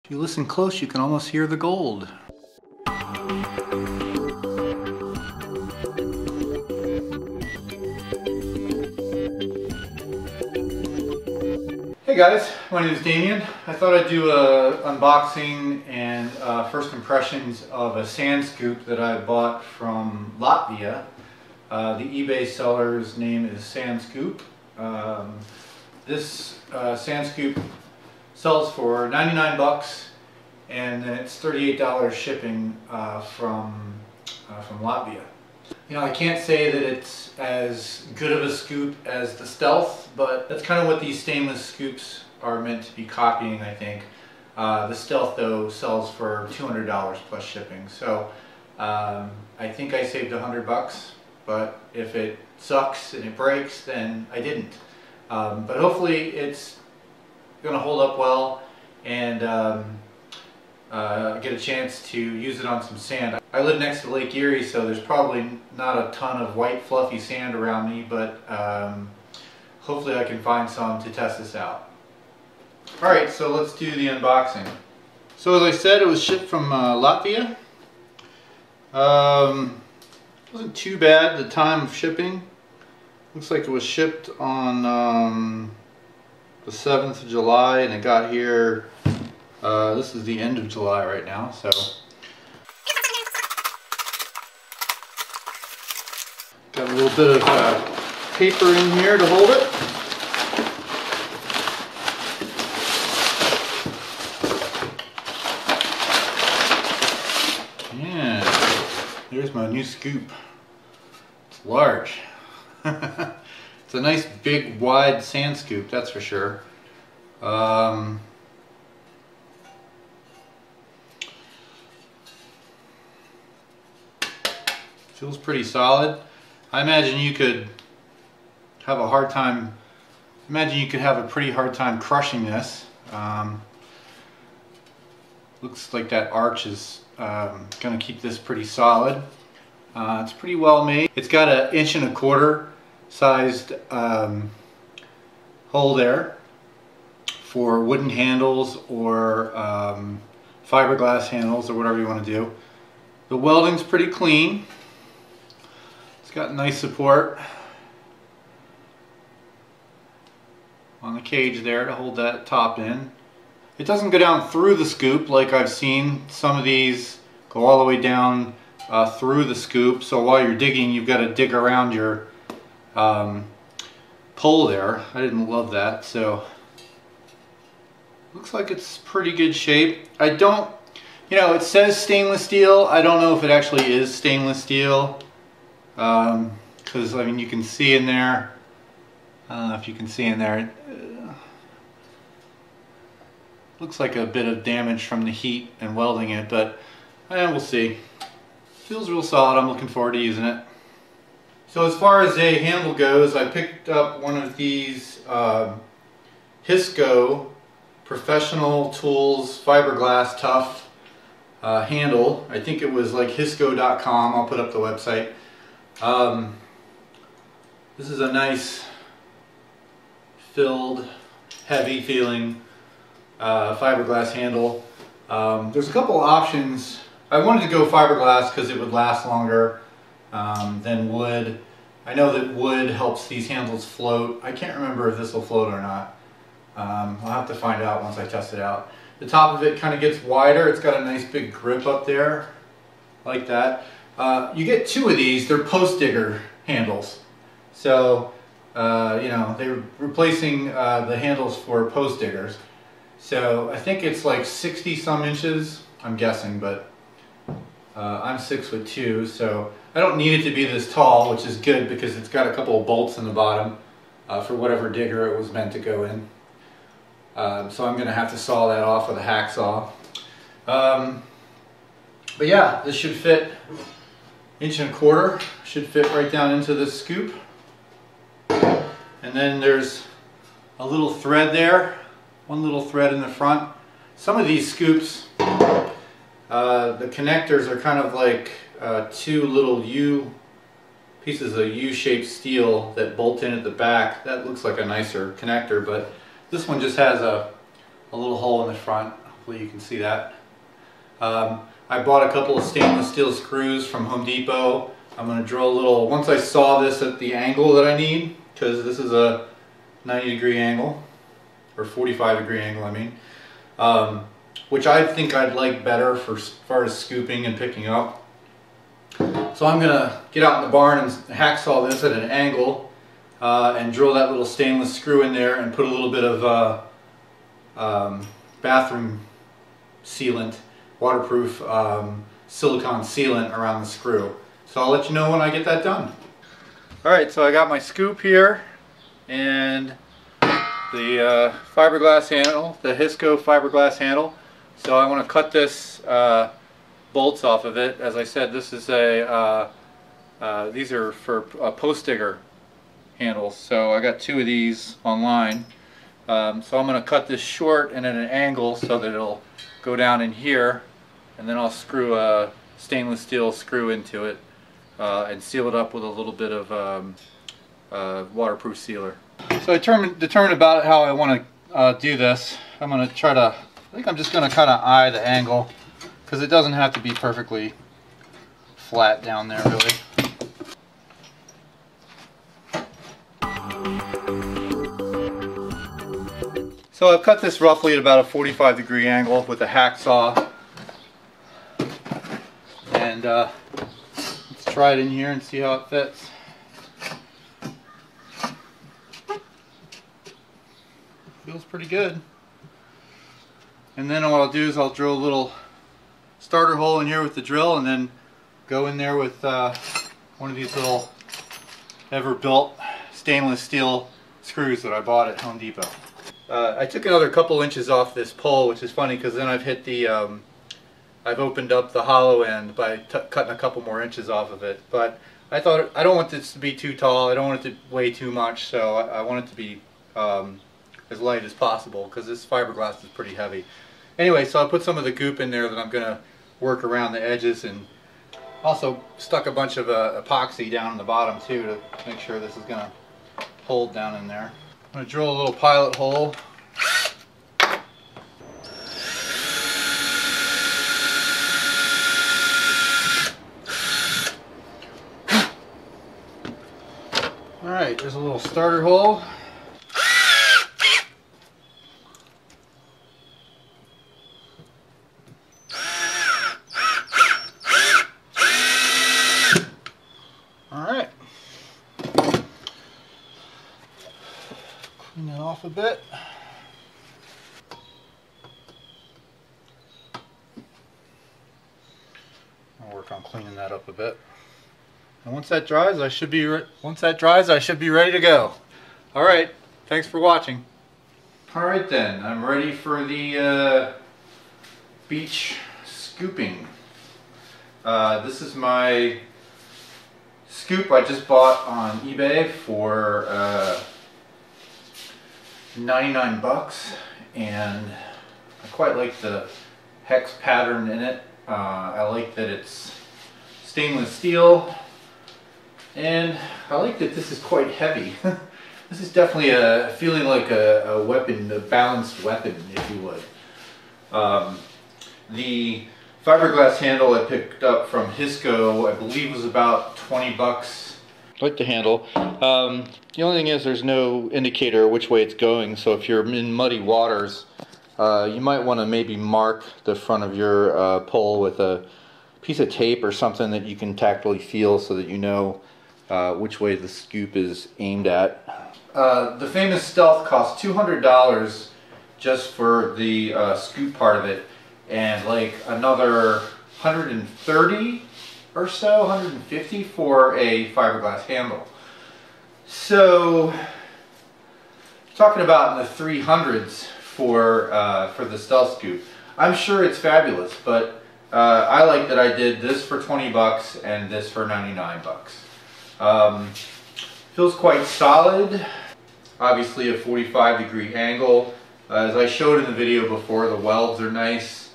If you listen close, you can almost hear the gold. Hey guys, my name is Damien. I thought I'd do a unboxing and first impressions of a sand scoop that I bought from Latvia. The eBay seller's name is Sand Scoop. This sand scoop sells for 99 bucks, and then it's $38 shipping from Latvia. You know, I can't say that it's as good of a scoop as the Stealth, but that's kind of what these stainless scoops are meant to be copying, I think. The Stealth, though, sells for $200 plus shipping. So I think I saved 100 bucks, but if it sucks and it breaks, then I didn't. But hopefully it's going to hold up well and get a chance to use it on some sand. I live next to Lake Erie, so there's probably not a ton of white fluffy sand around me, but hopefully I can find some to test this out. Alright, so let's do the unboxing. So as I said, it was shipped from Latvia. Wasn't too bad the time of shipping. Looks like it was shipped on the 7th of July, and it got here, this is the end of July right now, so. Got a little bit of paper in here to hold it. And there's my new scoop. It's large. It's a nice big wide sand scoop, that's for sure. Feels pretty solid. I imagine you could have a hard time, have a pretty hard time crushing this. Looks like that arch is going to keep this pretty solid. It's pretty well made. It's got an 1.25 inch sized hole there for wooden handles or fiberglass handles or whatever you want to do. The welding's pretty clean. It's got nice support on the cage there to hold that top in. It doesn't go down through the scoop like I've seen. Some of these go all the way down through the scoop, so while you're digging you've got to dig around your pole there. I didn't love that, so looks like it's pretty good shape. I don't, you know, it says stainless steel. I don't know if it actually is stainless steel, because I mean you can see in there, I don't know if you can see in there, looks like a bit of damage from the heat and welding it, but we'll see. Feels real solid. I'm looking forward to using it. So as far as a handle goes, I picked up one of these Hisco Professional Tools Fiberglass Tough handle. I think it was like hisco.com. I'll put up the website. This is a nice filled, heavy feeling fiberglass handle. There's a couple options. I wanted to go fiberglass because it would last longer than wood. I know that wood helps these handles float. I can't remember if this will float or not. I'll have to find out once I test it out. The top of it kind of gets wider. It's got a nice big grip up there, like that. You get two of these. They're post digger handles. So, you know, they're replacing the handles for post diggers. So I think it's like 60 some inches, I'm guessing, but I'm 6'2", so I don't need it to be this tall, which is good because it's got a couple of bolts in the bottom for whatever digger it was meant to go in. So I'm going to have to saw that off with a hacksaw. But yeah, this should fit 1.25 inches, should fit right down into this scoop. And then there's a little thread there, one little thread in the front. Some of these scoops, the connectors are kind of like two little pieces of U-shaped steel that bolt in at the back. That looks like a nicer connector, but this one just has a little hole in the front Hopefully you can see that. I bought a couple of stainless steel screws from Home Depot. I'm going to drill a little, once I saw this at the angle that I need, because this is a 90-degree angle, or 45-degree angle I mean, which I think I'd like better for as far as scooping and picking up. So I'm going to get out in the barn and hacksaw this at an angle and drill that little stainless screw in there and put a little bit of bathroom sealant, waterproof silicone sealant around the screw. So I'll let you know when I get that done. Alright, so I got my scoop here and the fiberglass handle, the Hisco fiberglass handle. So I want to cut this bolts off of it. As I said, this is a these are for post digger handles. So I got 2 of these online. So I'm going to cut this short and at an angle so that it'll go down in here, and then I'll screw a stainless steel screw into it and seal it up with a little bit of waterproof sealer. So I determined about how I want to do this. I'm going to try to, I think I'm just going to kind of eye the angle, because it doesn't have to be perfectly flat down there really. So I've cut this roughly at about a 45-degree angle with a hacksaw, and let's try it in here and see how it fits. Feels pretty good. And then what I'll do is I'll drill a little starter hole in here with the drill, and then go in there with one of these little ever-built stainless steel screws that I bought at Home Depot. I took another couple inches off this pole, which is funny because then I've hit the, I've opened up the hollow end by cutting a couple more inches off of it. But I thought, I don't want this to be too tall, I don't want it to weigh too much, so I want it to be as light as possible, because this fiberglass is pretty heavy. Anyway, so I put some of the goop in there that I'm going to work around the edges, and also stuck a bunch of epoxy down in the bottom too to make sure this is going to hold down in there. I'm going to drill a little pilot hole. Alright, there's a little starter hole. Alright. Clean it off a bit. I'll work on cleaning that up a bit. And once that dries, I should be ready to go. All right, thanks for watching. All right then, I'm ready for the beach scooping. This is my scoop I just bought on eBay for 99 bucks, and I quite like the hex pattern in it. I like that it's stainless steel, and I like that this is quite heavy. This is definitely feeling like a weapon, a balanced weapon, if you would. The fiberglass handle I picked up from Hisco, I believe, was about 20 bucks. I like the handle. The only thing is there's no indicator which way it's going, so if you're in muddy waters, you might want to maybe mark the front of your pole with a piece of tape or something that you can tactily feel so that you know which way the scoop is aimed at. The famous Stealth cost $200 just for the scoop part of it, and like another 130 or so, 150 for a fiberglass handle. So talking about in the 300s for the Stealth scoop. I'm sure it's fabulous, but I like that I did this for 20 bucks and this for 99 bucks. Feels quite solid. Obviously a 45-degree angle. As I showed in the video before, the welds are nice.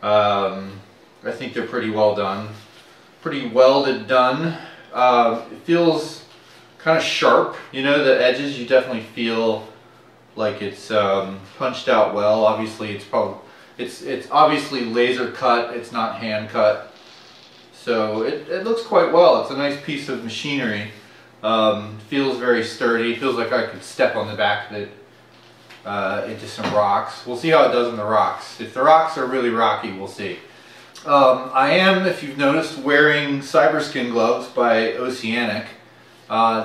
I think they're pretty well done. Pretty welded done. It feels kind of sharp. You know, the edges, you definitely feel like it's punched out well. Obviously it's probably It's obviously laser cut, it's not hand cut. So it looks quite well. It's a nice piece of machinery. Feels very sturdy. Feels like I could step on the back of it into some rocks. We'll see how it does in the rocks. If the rocks are really rocky, we'll see. I am, if you've noticed, wearing Cyberskin gloves by Oceanic.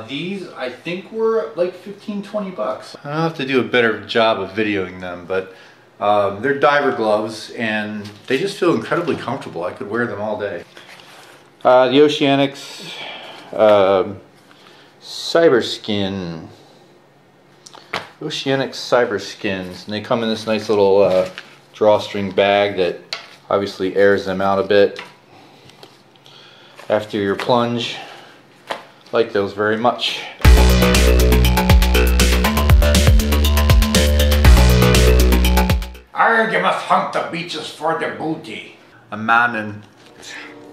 These I think were like 15-20 bucks. I'll have to do a better job of videoing them, but they're diver gloves and they just feel incredibly comfortable. I could wear them all day. The Oceanics Cyberskin. Oceanic Cyberskins, and they come in this nice little drawstring bag that obviously airs them out a bit after your plunge. Like those very much. Arr, you must hunt the beaches for the booty. A man in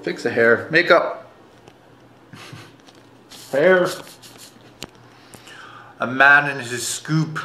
fix the hair, makeup, hair. A man in his scoop.